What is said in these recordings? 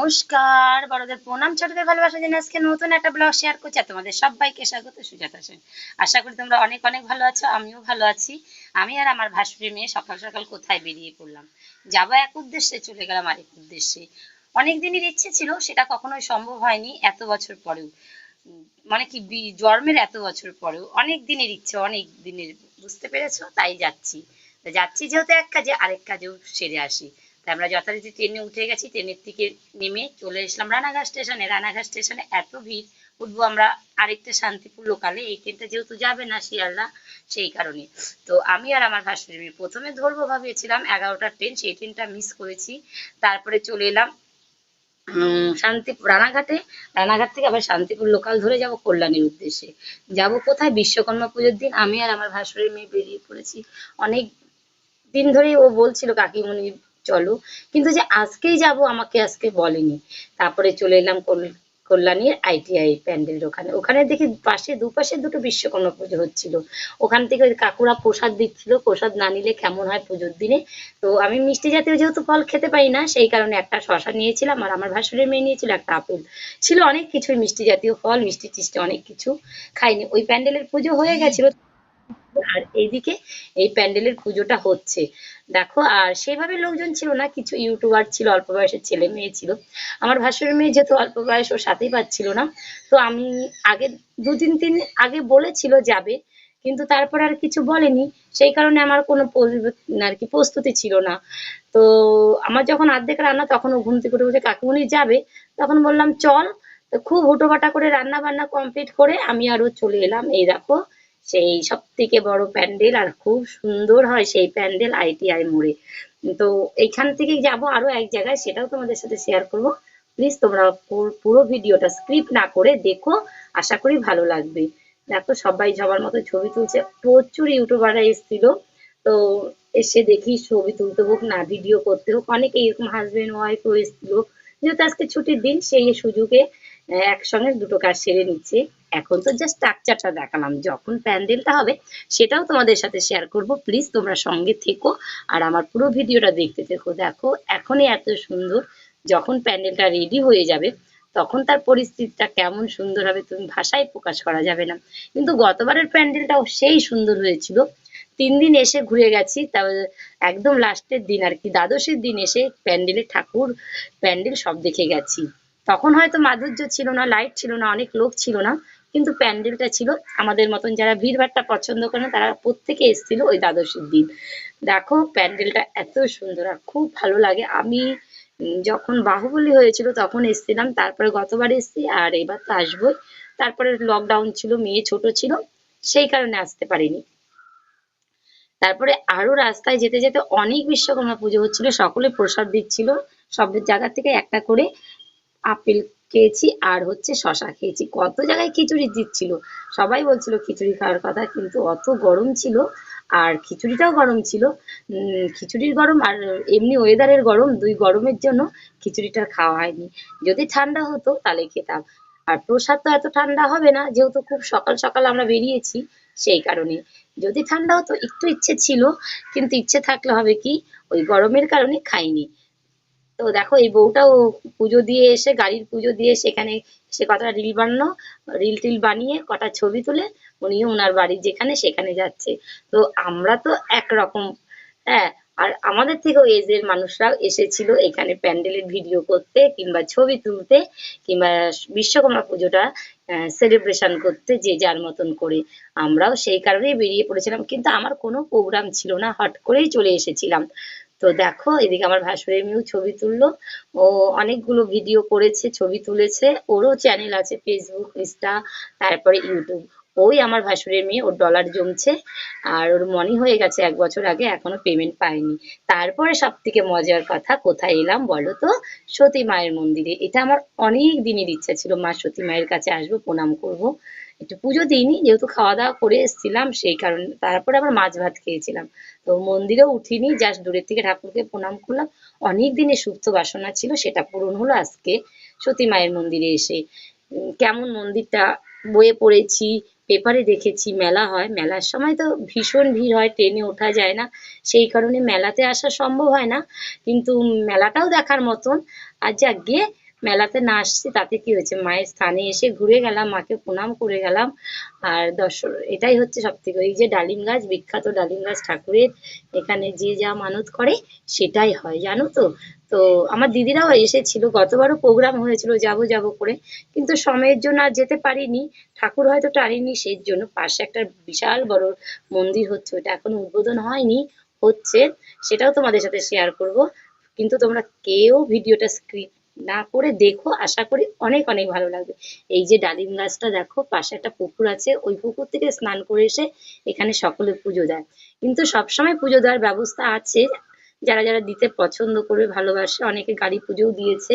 নমস্কার, বড়দের প্রণাম, ছোটদের ভালোবাসা জানিয়ে আজকে নতুন একটা ব্লগ শেয়ার করছি। আর তোমাদের সবাইকে স্বাগত। সুজাতা সেন। আশা করি তোমরা অনেক অনেক ভালো আছো, আমিও ভালো আছি। আমি আর আমার ভাসুরি মেয়ে সকাল সকাল কোথায় বেরিয়ে পড়লাম, যাবো এক উদ্দেশ্যে, চলে গেলাম আরেক উদ্দেশ্যে। অনেক দিনের ইচ্ছে ছিল, সেটা কখনোই সম্ভব হয়নি এত বছর পরেও। মানে কি জন্মের এত বছর পরেও অনেক দিনের ইচ্ছে, অনেক দিনের, বুঝতে পেরেছো? তাই যাচ্ছি। যাচ্ছি যেহেতু এক কাজে, আরেক কাজেও সেরে আসি। তাই আমরা যথারীতি ট্রেনে উঠে গেছি, ট্রেনের থেকে নেমে চলে এসলাম রানাঘাট স্টেশনে। রানাঘাট স্টেশনে এত ভিড়, উঠবো আমরা আরেকটা শান্তিপুর লোকালে, এই ট্রেনটা যেহেতু যাবে না শিয়ালদা, সেই কারণে। তো আমি আর আমার ভাসুরি মেয়ে প্রথমে ধরবো ভাবিয়েছিলাম 11টার ট্রেন, সেই ট্রেনটা মিস করেছি। তারপরে চলে এলাম শান্তিপুর রানাঘাটে। রানাঘাট থেকে আবার শান্তিপুর লোকাল ধরে যাব কল্যাণীর উদ্দেশ্যে। যাব কোথায়? বিশ্বকর্মা পুজোর দিন আমি আর আমার ভাসুরি মেয়ে বেরিয়ে পড়েছি। অনেক দিন ধরেই ও বলছিল কাকিমুনি চলো, কিন্তু যে আজকেই যাব আমাকে আজকে বলেনি। তারপরে চলে এলাম কল্যাণীর ITI প্যান্ডেলের ওখানে। ওখানে দেখি দুপাশে দুটো বিশ্বকর্মা পুজো হচ্ছিল। ওখান থেকে ওই কাকুরা প্রসাদ দিচ্ছিল, প্রসাদ না নিলে কেমন হয় পুজোর দিনে। তো আমি মিষ্টি জাতীয় যেহেতু ফল খেতে পারি না, সেই কারণে একটা শসা নিয়েছিলাম, আর আমার ভাসুরের মেয়ে নিয়েছিল একটা আপেল। ছিল অনেক কিছুই, মিষ্টি জাতীয় ফল, মিষ্টি টিষ্টি অনেক কিছু খাইনি। ওই প্যান্ডেলের পুজো হয়ে গেছিল, আর এইদিকে এই প্যান্ডেলের পুজোটা হচ্ছে, দেখো। আর সেভাবে লোকজন ছিল না, কিছু ইউটিউবার ছিল, অল্প বয়সের ছেলে মেয়ে ছিল। আমার ভাসুরের মেয়ে যেহেতু অল্প বয়স, ওর সাথেই পাচ্ছিল না। তো আমি আগে 2-3 দিন আগে বলেছিল যাবে, কিন্তু তারপর আর কিছু বলেনি। সেই কারণে আমার কোনো আর কি প্রস্তুতি ছিল না। তো আমার যখন অর্ধেক রান্না, তখন ও ঘুম থেকে উঠে বলছে কাকিমুনি যাবে। তখন বললাম চল। তো খুব হুটোপাটা করে রান্না বান্না কমপ্লিট করে আমি আরো চলে এলাম। এই দেখো, সেই সব থেকে বড় প্যান্ডেল, আর খুব সুন্দর হয় সেই প্যান্ডেল ITI মোড়ে। তো এইখান থেকে যাব আরো এক জায়গায়, সেটাও তোমাদের সাথে শেয়ার করব। প্লিজ তোমরা পুরো ভিডিওটা স্ক্রিপ্ট না করে দেখো, আশা করি ভালো লাগবে। দেখো সবাই সবার মতো ছবি তুলছে, প্রচুর ইউটিউবাররা এসেছিল। তো এসে দেখি ছবি তুলতে হোক না ভিডিও করতে হোক, অনেকে এরকম হাজবেন্ড ওয়াইফও এসেছিল। যেহেতু আজকে ছুটির দিন, সেই সুযোগে একসঙ্গে দুটো কাজ সেরে নিচ্ছে। এখন তো জাস্ট স্ট্রাকচারটা দেখালাম, যখন প্যান্ডেলটা হবে সেটাও তোমাদের সাথে শেয়ার করব। প্লিজ তোমরা সঙ্গে থেকো আর আমার পুরো ভিডিওটা দেখতে থেকো। দেখো এখনই এত সুন্দর, যখন প্যান্ডেলটা রেডি হয়ে যাবে তখন তার পরিস্থিতিটা কেমন সুন্দর হবে, তুমি ভাষায় প্রকাশ করা যাবে না। কিন্তু গতবারের প্যান্ডেলটাও সেই সুন্দর হয়েছিল। 3 দিন এসে ঘুরে গেছি, তা একদম লাস্টের দিন আর কি, দ্বাদশীর দিন এসে প্যান্ডেলের ঠাকুর, প্যান্ডেল সব দেখে গেছি। তখন হয়তো মাধুর্য ছিল না, লাইট ছিল না, অনেক লোক ছিল না, কিন্তু প্যান্ডেলটা ছিল। আমাদের মতন যারা ভিড়ভাট্টা পছন্দ করে না, তারা প্রত্যেকে এসেছিল ওই দ্বাদশীর দিন। দেখো প্যান্ডেলটা এত সুন্দর আর খুব ভালো লাগে। আমি যখন বাহুবলী হয়েছিল তখন এসেছিলাম, তারপরে গতবার এসেছি, আর এবার তো আসবোই। তারপরে লকডাউন ছিল, মেয়ে ছোট ছিল, সেই কারণে আসতে পারিনি। তারপরে আরো রাস্তায় যেতে যেতে অনেক বিশ্বকর্মা পুজো হচ্ছিল, সকলে প্রসাদ দিচ্ছিল। সব জায়গা থেকে একটা করে আপেল খেয়েছি, আর হচ্ছে শশা খেয়েছি। কত জায়গায় খিচুড়ি দিচ্ছিল, সবাই বলছিল খিচুড়ি খাওয়ার কথা, কিন্তু অত গরম ছিল, আর খিচুড়িটাও গরম ছিল। খিচুড়ির গরম আর এমনি ওয়েদারের গরম, দুই গরমের জন্য খিচুড়িটা খাওয়া হয়নি। যদি ঠান্ডা হতো তাহলে খেতাম। আর প্রসাদ তো এত ঠান্ডা হবে না, যেহেতু খুব সকাল সকাল আমরা বেরিয়েছি, সেই কারণে। যদি ঠান্ডা হতো একটু ইচ্ছে ছিল, কিন্তু ইচ্ছে থাকলে হবে কি, ওই গরমের কারণে খাইনি। তো দেখো এই বউটাও পুজো দিয়ে এসে, গাড়ির পুজো দিয়ে সেখানে সে কটা রিল বানানো, রিল টিল বানিয়ে কটা ছবি তুলে উনিও ওনার বাড়ির যেখানে সেখানে যাচ্ছে। তো আমরা তো একরকম, হ্যাঁ। আর আমাদের থেকেও এজের মানুষরাও এসেছিল এখানে প্যান্ডেলের ভিডিও করতে, কিংবা ছবি তুলতে, কিংবা বিশ্বকর্মা পুজোটা সেলিব্রেশন করতে, যে যার মতন করে। আমরাও সেই কারণেই বেরিয়ে পড়েছিলাম, কিন্তু আমার কোনো প্রোগ্রাম ছিল না, হট করেই চলে এসেছিলাম। তো দেখো এদিকে আমার ভাসুরের মেয়েও ছবি তুললো, ও অনেকগুলো ভিডিও করেছে, ছবি তুলেছে, ওরও চ্যানেল আছে ফেসবুক, ইনস্টা, তারপরে ইউটিউব। ওই আমার ভাসুরের মেয়ে, ওর ডলার জমছে, আর ওর মনি হয়ে গেছে 1 বছর আগে, এখনো পেমেন্ট পায়নি। তারপরে সব থেকে মজার কথা, কোথায় এলাম বলো তো? সতী মায়ের মন্দিরে। এটা আমার অনেক দিনের ইচ্ছা ছিল, মা সতী মায়ের কাছে আসবো, প্রণাম করব। একটু পুজো দিইনি, যেহেতু খাওয়া দাওয়া করে এসেছিলাম, সেই কারণে। তারপরে আবার মাছ ভাত খেয়েছিলাম। তো মন্দিরেও উঠিনি, জাস্ট দূরের থেকে ঠাকুরকে প্রণাম করলাম। অনেক দিনের সুপ্ত বাসনা ছিল, সেটা পূরণ হলো আজকে সতী মায়ের মন্দিরে এসে। কেমন মন্দিরটা, বইয়ে পড়েছি, পেপারে দেখেছি মেলা হয়, মেলার সময় তো ভীষণ ভিড় হয়, ট্রেনে ওঠা যায় না, সেই কারণে মেলাতে আসা সম্ভব হয় না। কিন্তু মেলাটাও দেখার মতন। আর যাকগে, মেলাতে না আসছি তাতে কি হয়েছে, মায়ের স্থানে এসে ঘুরে গেলাম, মাকে প্রণাম করে গেলাম। আর দর্শন এটাই হচ্ছে সব থেকে, এই যে ডালিম গাছ, বিখ্যাত ডালিম গাছ ঠাকুরের, এখানে যে যা মানত করে সেটাই হয়, জানো তো। তো আমার দিদিরাও এসেছিল, গতবারও প্রোগ্রাম হয়েছিল যাব যাব করে, কিন্তু সময়ের জন্য আর যেতে পারিনি, ঠাকুর হয়তো টানিনি, সেই জন্য। পাশে একটা বিশাল বড় মন্দির হচ্ছে, ওটা এখনো উদ্বোধন হয়নি, হচ্ছে, সেটাও তোমাদের সাথে শেয়ার করব। কিন্তু তোমরা কেউ ভিডিওটা স্কিপ না করে দেখো, আশা করি অনেক অনেক ভালো লাগবে। এই যে ডালিম গাছটা দেখো, পাশে একটা পুকুর আছে, ওই পুকুর থেকে স্নান করে এসে এখানে সকলে পুজো দেয়। কিন্তু সবসময় পুজো দেওয়ার ব্যবস্থা আছে, যারা যারা দিতে পছন্দ করবে, ভালোবাসে, অনেকে গাড়ি পুজোও দিয়েছে।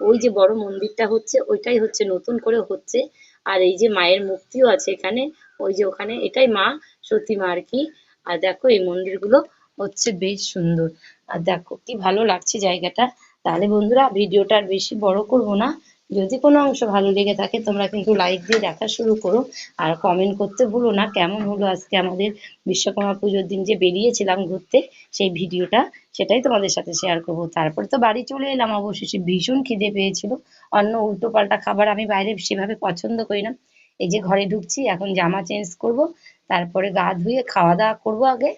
ওই যে বড় মন্দিরটা হচ্ছে, ওইটাই হচ্ছে নতুন করে হচ্ছে। আর এই যে মায়ের মূর্তিও আছে এখানে, ওই যে ওখানে, এটাই মা, সতী মা আর কি। আর দেখো এই মন্দিরগুলো হচ্ছে বেশ সুন্দর। আর দেখো কি ভালো লাগছে জায়গাটা। তাহলে বন্ধুরা ভিডিওটা আর বেশি বড় করব না, যদি কোনো অংশ ভালো লেগে থাকে তোমরা কিন্তু লাইক দিয়ে দেখা শুরু করো, আর কমেন্ট করতে ভুলো না কেমন হলো আজকে আমাদের বিশ্বকর্মা পুজোর দিন যে বেরিয়েছিলাম ঘুরতে, সেই ভিডিওটা, সেটাই তোমাদের সাথে শেয়ার করবো। তারপরে তো বাড়ি চলে এলাম, অবশেষে ভীষণ খিদে পেয়েছিল। অন্য উল্টো পাল্টা খাবার আমি বাইরে সেভাবে পছন্দ করি না। এই যে ঘরে ঢুকছি, এখন জামা চেঞ্জ করব, তারপরে গা ধুয়ে খাওয়া দাওয়া করবো আগে।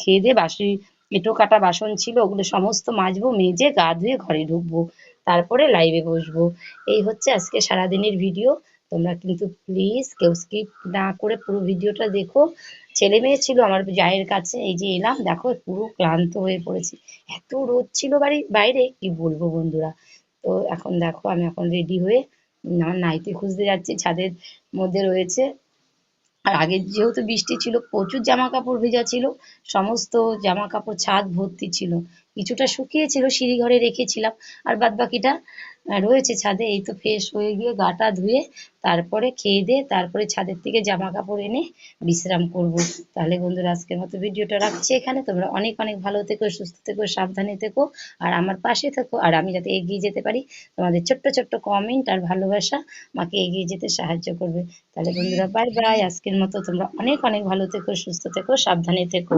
খেয়ে দিয়ে বাসি এঁটো কাটা বাসন ছিল, ওগুলো সমস্ত মাজবো, মেজে গা ধুয়ে ঘরে ঢুকবো, তারপরে লাইভে বসবো। এই হচ্ছে আজকে সারাদিনের ভিডিও। তোমরা কিন্তু প্লিজ কেউ স্কিপ না করে পুরো ভিডিওটা দেখো। ছেলে মেয়ে ছিল আমার জায়ের কাছে, এই যে এলাম, দেখো পুরো ক্লান্ত হয়ে পড়েছি, এত রোদ ছিল বাইরে কি বলবো বন্ধুরা। তো এখন দেখো আমি এখন রেডি হয়ে আমার নাইটি খুঁজতে যাচ্ছি, ছাদের মধ্যে রয়েছে। আর আগে যেহেতু বৃষ্টি ছিল, প্রচুর জামা কাপড় ভেজা ছিল, সমস্ত জামা কাপড় ছাদ ভর্তি ছিল। কিছুটা শুকিয়েছিল, সিঁড়ি ঘরে রেখেছিলাম, আর বাদ বাকিটা রয়েছে ছাদে। এই তো ফ্রেশ হয়ে গিয়ে গাটা ধুয়ে তারপরে খেয়ে দিয়ে তারপরে ছাদের থেকে জামা কাপড় এনে বিশ্রাম করব। তাহলে বন্ধুরা আজকের মতো ভিডিওটা রাখছি এখানে। তোমরা অনেক অনেক ভালো থেকো, সুস্থ থেকো, সাবধানে থেকো, আর আমার পাশে থেকো, আর আমি যাতে এগিয়ে যেতে পারি, তোমাদের ছোট্ট ছোট্ট কমেন্ট আর ভালোবাসা আমাকে এগিয়ে যেতে সাহায্য করবে। তাহলে বন্ধুরা বাই বাই, আজকের মতো তোমরা অনেক অনেক ভালো থেকো, সুস্থ থেকো, সাবধানে থেকো।